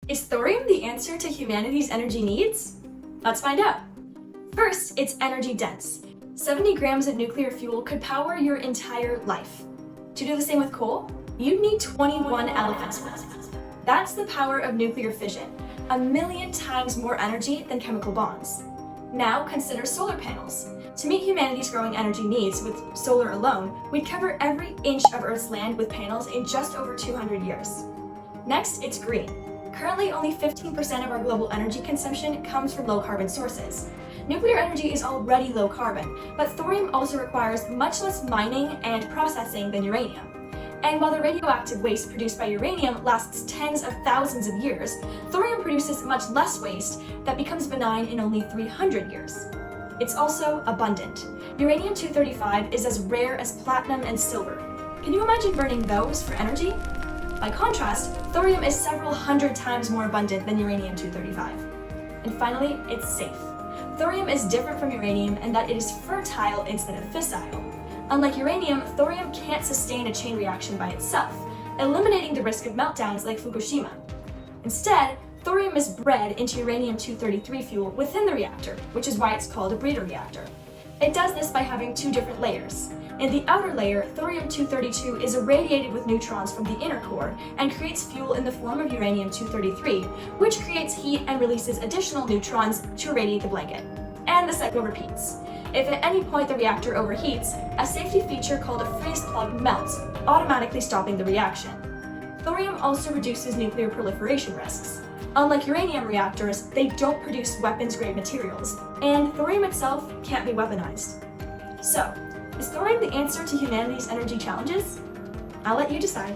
Is thorium the answer to humanity's energy needs? Let's find out. First, it's energy dense. 70 grams of nuclear fuel could power your entire life. To do the same with coal, you'd need 21 elephants worth. That's the power of nuclear fission, 1,000,000 times more energy than chemical bonds. Now consider solar panels. To meet humanity's growing energy needs with solar alone, we'd cover every inch of Earth's land with panels in just over 200 years. Next, it's green. Currently, only 15% of our global energy consumption comes from low-carbon sources. Nuclear energy is already low carbon, but thorium also requires much less mining and processing than uranium. And while the radioactive waste produced by uranium lasts tens of thousands of years, thorium produces much less waste that becomes benign in only 300 years. It's also abundant. Uranium-235 is as rare as platinum and silver. Can you imagine burning those for energy? By contrast, thorium is several hundred times more abundant than uranium-235. And finally, it's safe. Thorium is different from uranium in that it is fertile instead of fissile. Unlike uranium, thorium can't sustain a chain reaction by itself, eliminating the risk of meltdowns like Fukushima. Instead, thorium is bred into uranium-233 fuel within the reactor, which is why it's called a breeder reactor. It does this by having two different layers. In the outer layer, thorium-232 is irradiated with neutrons from the inner core and creates fuel in the form of uranium-233, which creates heat and releases additional neutrons to irradiate the blanket. And the cycle repeats. If at any point the reactor overheats, a safety feature called a freeze plug melts, automatically stopping the reaction. Thorium also reduces nuclear proliferation risks. Unlike uranium reactors, they don't produce weapons-grade materials, and thorium itself can't be weaponized. So, is thorium the answer to humanity's energy challenges? I'll let you decide.